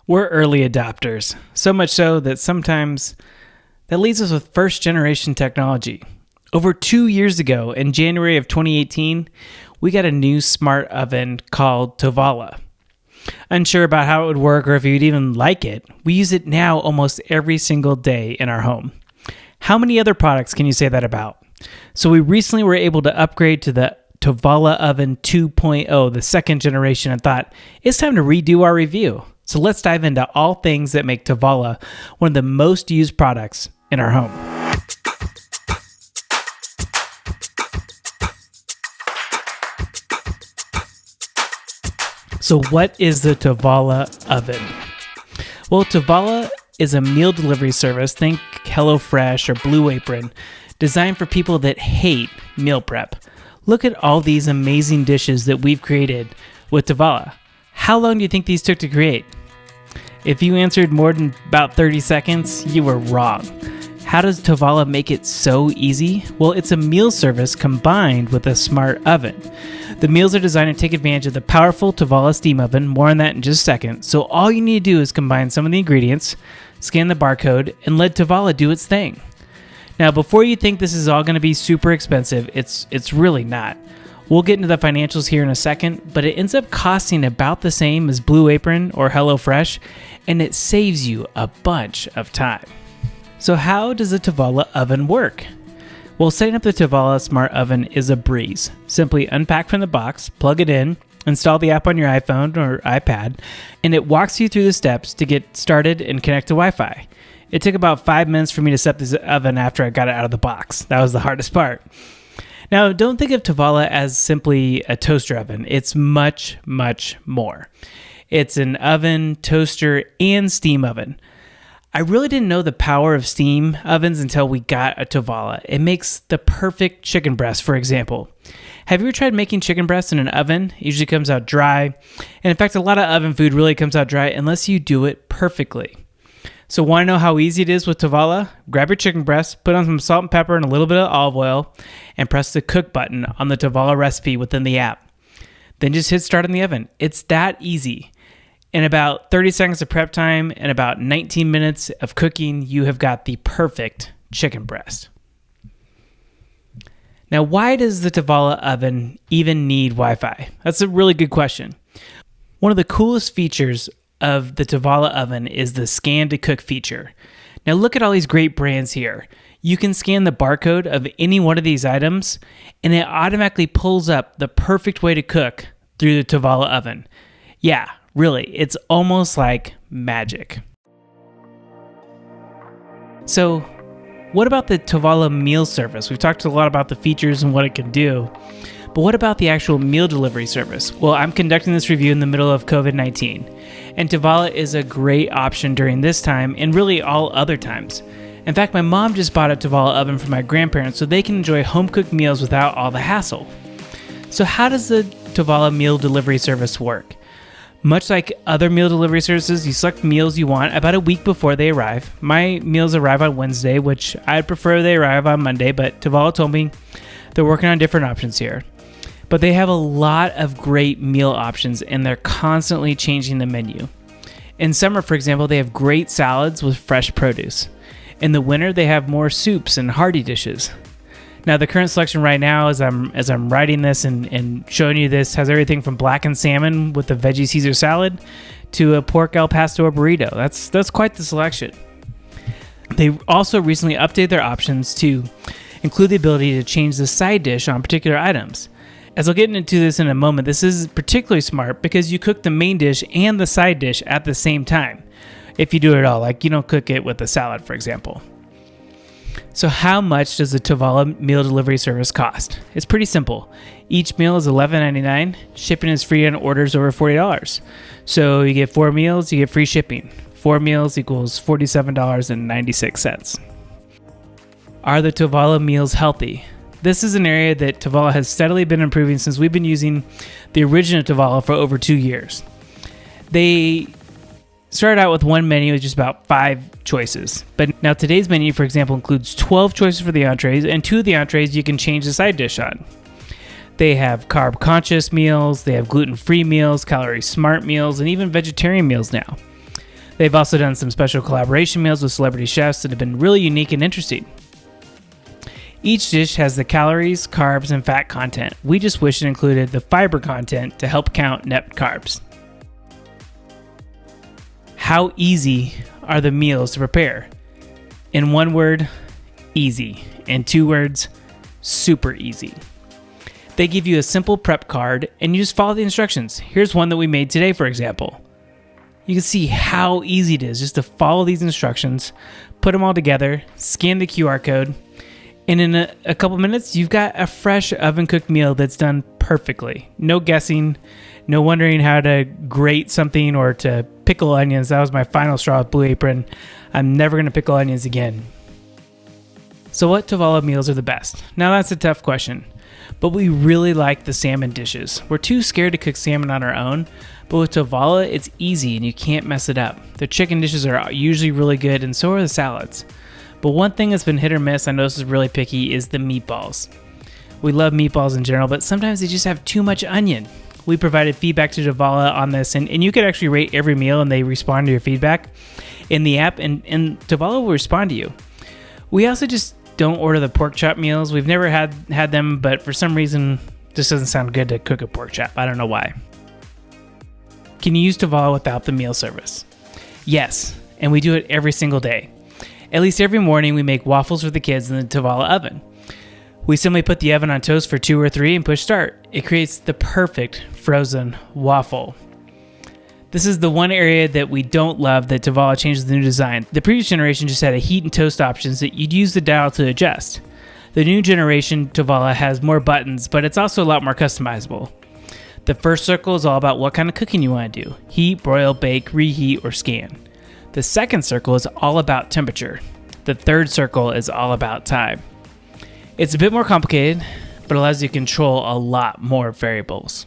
We're early adopters, so much so that sometimes that leaves us with first generation technology. Over 2 years ago, in January of 2018, we got a new smart oven called Tovala. Unsure about how it would work or if you'd even like it, we use it now almost every single day in our home. How many other products can you say that about? So we recently were able to upgrade to the Tovala Oven 2.0, the second generation, and thought it's time to redo our review. So let's dive into all things that make Tovala one of the most used products in our home. So what is the Tovala Oven? Well, Tovala is a meal delivery service, think HelloFresh or Blue Apron, designed for people that hate meal prep. Look at all these amazing dishes that we've created with Tovala. How long do you think these took to create? If you answered more than about 30 seconds, you were wrong. How does Tovala make it so easy? Well, it's a meal service combined with a smart oven. The meals are designed to take advantage of the powerful Tovala steam oven, more on that in just a second. So all you need to do is combine some of the ingredients, scan the barcode, and let Tovala do its thing. Now, before you think this is all going to be super expensive, it's really not. We'll get into the financials here in a second, but it ends up costing about the same as Blue Apron or HelloFresh, and it saves you a bunch of time. So how does the Tovala oven work? Well, setting up the Tovala Smart Oven is a breeze. Simply unpack from the box, plug it in, install the app on your iPhone or iPad, and it walks you through the steps to get started and connect to Wi-Fi. It took about 5 minutes for me to set this oven after I got it out of the box. That was the hardest part. Now, don't think of Tovala as simply a toaster oven. It's much, much more. It's an oven, toaster, and steam oven. I really didn't know the power of steam ovens until we got a Tovala. It makes the perfect chicken breast, for example. Have you ever tried making chicken breast in an oven? It usually comes out dry. And in fact, a lot of oven food really comes out dry unless you do it perfectly. So want to know how easy it is with Tovala? Grab your chicken breast, put on some salt and pepper and a little bit of olive oil, and press the cook button on the Tovala recipe within the app. Then just hit start in the oven. It's that easy. In about 30 seconds of prep time and about 19 minutes of cooking, you have got the perfect chicken breast. Now, why does the Tovala oven even need Wi-Fi? That's a really good question. One of the coolest features of the Tovala oven is the scan to cook feature. Now look at all these great brands here. You can scan the barcode of any one of these items and it automatically pulls up the perfect way to cook through the Tovala oven. Yeah, really, it's almost like magic. So what about the Tovala Meal Service? We've talked a lot about the features and what it can do, but what about the actual meal delivery service? Well, I'm conducting this review in the middle of COVID-19, and Tovala is a great option during this time and really all other times. In fact, my mom just bought a Tovala oven for my grandparents so they can enjoy home-cooked meals without all the hassle. So how does the Tovala Meal Delivery Service work? Much like other meal delivery services, you select meals you want about a week before they arrive. My meals arrive on Wednesday, which I'd prefer they arrive on Monday, but Tovala told me they're working on different options here. But they have a lot of great meal options and they're constantly changing the menu. In summer, for example, they have great salads with fresh produce. In the winter, they have more soups and hearty dishes. Now, the current selection right now, as I'm writing this and showing you this, has everything from blackened salmon with the veggie Caesar salad to a pork al pastor burrito. That's quite the selection. They also recently updated their options to include the ability to change the side dish on particular items. As I'll get into this in a moment, this is particularly smart because you cook the main dish and the side dish at the same time. If you do it at all, like you don't cook it with a salad, for example. So how much does the Tovala Meal Delivery Service cost? It's pretty simple. Each meal is $11.99. Shipping is free on orders over $40. So you get 4 meals, you get free shipping. 4 meals equals $47.96. Are the Tovala meals healthy? This is an area that Tovala has steadily been improving since we've been using the original Tovala for over 2 years. They started out with one menu with just about 5 choices. But now today's menu, for example, includes 12 choices for the entrees, and 2 of the entrees you can change the side dish on. They have carb-conscious meals, they have gluten-free meals, calorie-smart meals, and even vegetarian meals now. They've also done some special collaboration meals with celebrity chefs that have been really unique and interesting. Each dish has the calories, carbs, and fat content. We just wish it included the fiber content to help count net carbs. How easy are the meals to prepare? In one word, easy. In 2 words, super easy. They give you a simple prep card and you just follow the instructions. Here's one that we made today, for example. You can see how easy it is just to follow these instructions, put them all together, scan the QR code, and in a couple minutes, you've got a fresh oven-cooked meal that's done perfectly. No guessing, no wondering how to grate something or to pickle onions. That was my final straw with Blue Apron. I'm never going to pickle onions again. So what Tovala meals are the best? Now that's a tough question, but we really like the salmon dishes. We're too scared to cook salmon on our own, but with Tovala, it's easy and you can't mess it up. The chicken dishes are usually really good and so are the salads. But one thing that's been hit or miss, I know this is really picky, is the meatballs. We love meatballs in general, but sometimes they just have too much onion. We provided feedback to Tovala on this, and you could actually rate every meal and they respond to your feedback in the app, and Tovala will respond to you. We also just don't order the pork chop meals. We've never had them, but for some reason, it just doesn't sound good to cook a pork chop. I don't know why. Can you use Tovala without the meal service? Yes, and we do it every single day. At least every morning, we make waffles for the kids in the Tovala oven. We simply put the oven on toast for 2 or 3 and push start. It creates the perfect frozen waffle. This is the one area that we don't love that Tovala changed the new design. The previous generation just had a heat and toast options that you'd use the dial to adjust. The new generation Tovala has more buttons, but it's also a lot more customizable. The first circle is all about what kind of cooking you want to do. Heat, broil, bake, reheat, or scan. The second circle is all about temperature. The third circle is all about time. It's a bit more complicated, but allows you to control a lot more variables.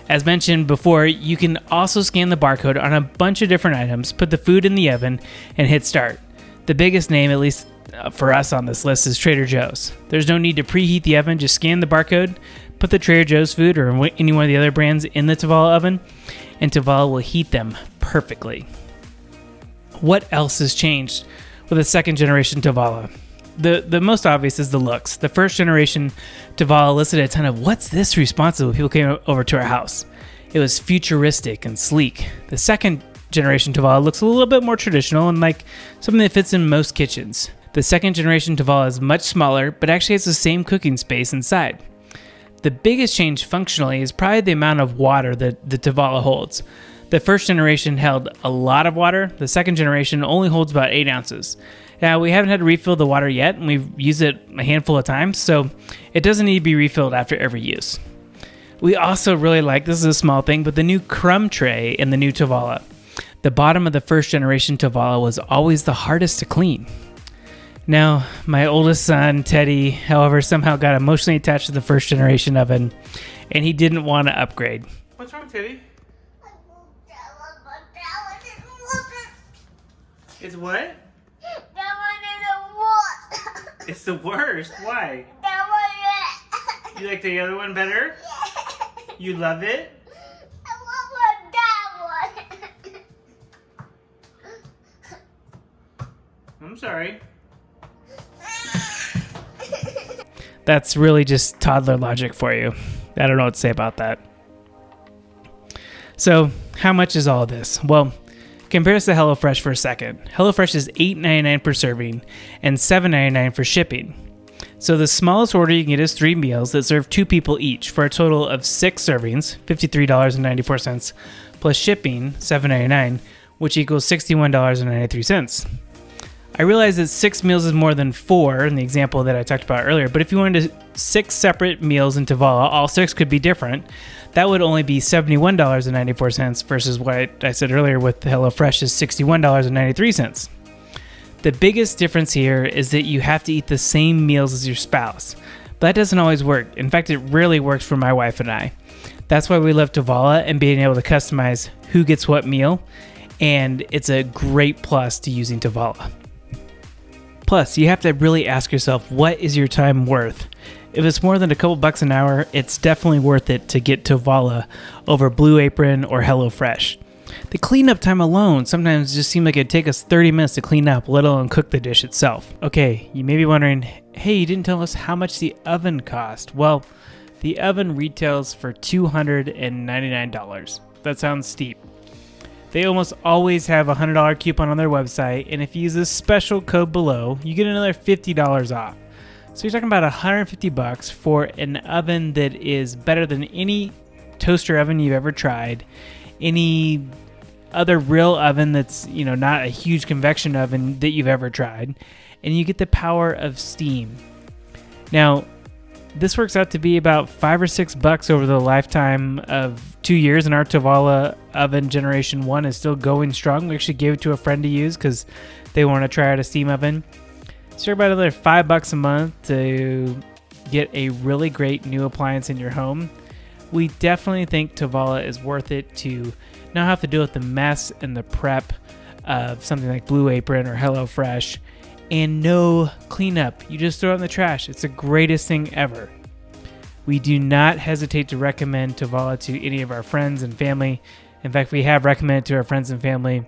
As mentioned before, you can also scan the barcode on a bunch of different items, put the food in the oven, and hit start. The biggest name, at least for us on this list, is Trader Joe's. There's no need to preheat the oven, just scan the barcode, put the Trader Joe's food or any one of the other brands in the Tovala oven, and Tovala will heat them perfectly. What else has changed with the second generation Tovala? The most obvious is the looks. The first generation Tovala elicited a ton of "what's this?" responses when people came over to our house. It was futuristic and sleek. The second generation Tovala looks a little bit more traditional and like something that fits in most kitchens. The second generation Tovala is much smaller, but actually has the same cooking space inside. The biggest change functionally is probably the amount of water that the Tovala holds. The first generation held a lot of water. The second generation only holds about 8 ounces. Now, we haven't had to refill the water yet, and we've used it a handful of times, so it doesn't need to be refilled after every use. We also really like, this is a small thing, but the new crumb tray in the new Tovala. The bottom of the first generation Tovala was always the hardest to clean. Now, my oldest son, Teddy, however, somehow got emotionally attached to the first generation oven, and he didn't want to upgrade. What's wrong, Teddy? It's what? That one is the worst. It's the worst. Why? That one is. You like the other one better? Yeah. You love it? I want that one. I'm sorry. That's really just toddler logic for you. I don't know what to say about that. So, how much is all of this? Well, compare this to HelloFresh for a second. HelloFresh is $8.99 per serving and $7.99 for shipping. So the smallest order you can get is 3 meals that serve 2 people each for a total of 6 servings, $53.94, plus shipping, $7.99, which equals $61.93. I realize that 6 meals is more than 4 in the example that I talked about earlier, but if you wanted 6 separate meals in Tovala, all 6 could be different. That would only be $71.94 versus what I said earlier with HelloFresh is $61.93. The biggest difference here is that you have to eat the same meals as your spouse. But that doesn't always work. In fact, it rarely works for my wife and I. That's why we love Tovala and being able to customize who gets what meal, and it's a great plus to using Tovala. Plus, you have to really ask yourself, what is your time worth? If it's more than a couple bucks an hour, it's definitely worth it to get Tovala over Blue Apron or HelloFresh. The cleanup time alone sometimes just seemed like it'd take us 30 minutes to clean up, let alone cook the dish itself. Okay, you may be wondering, hey, you didn't tell us how much the oven cost. Well, the oven retails for $299. That sounds steep. They almost always have a $100 coupon on their website, and if you use this special code below, you get another $50 off. So you're talking about $150 for an oven that is better than any toaster oven you've ever tried, any other real oven that's, not a huge convection oven that you've ever tried, and you get the power of steam. Now, this works out to be about $5 or $6 over the lifetime of 2 years, and our Tovala Oven Generation 1 is still going strong. We actually gave it to a friend to use because they want to try out a steam oven. So about another $5 a month to get a really great new appliance in your home. We definitely think Tovala is worth it to not have to deal with the mess and the prep of something like Blue Apron or HelloFresh, and no cleanup. You just throw it in the trash. It's the greatest thing ever. We do not hesitate to recommend Tovala to any of our friends and family. In fact, we have recommended it to our friends and family.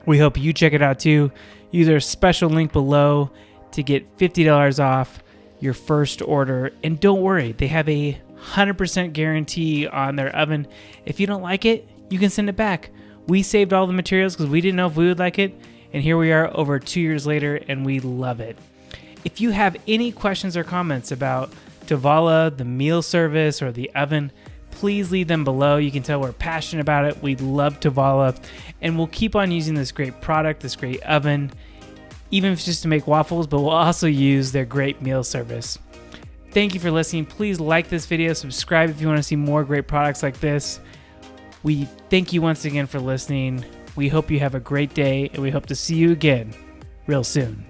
We hope you check it out too. Use our special link below to get $50 off your first order. And don't worry, they have a 100% guarantee on their oven. If you don't like it, you can send it back. We saved all the materials because we didn't know if we would like it. And here we are over 2 years later, and we love it. If you have any questions or comments about Tovala, the meal service, or the oven, please leave them below. You can tell we're passionate about it. We love Tovala, and we'll keep on using this great product, this great oven, even if it's just to make waffles, but we'll also use their great meal service. Thank you for listening. Please like this video, subscribe if you want to see more great products like this. We thank you once again for listening. We hope you have a great day, and we hope to see you again real soon.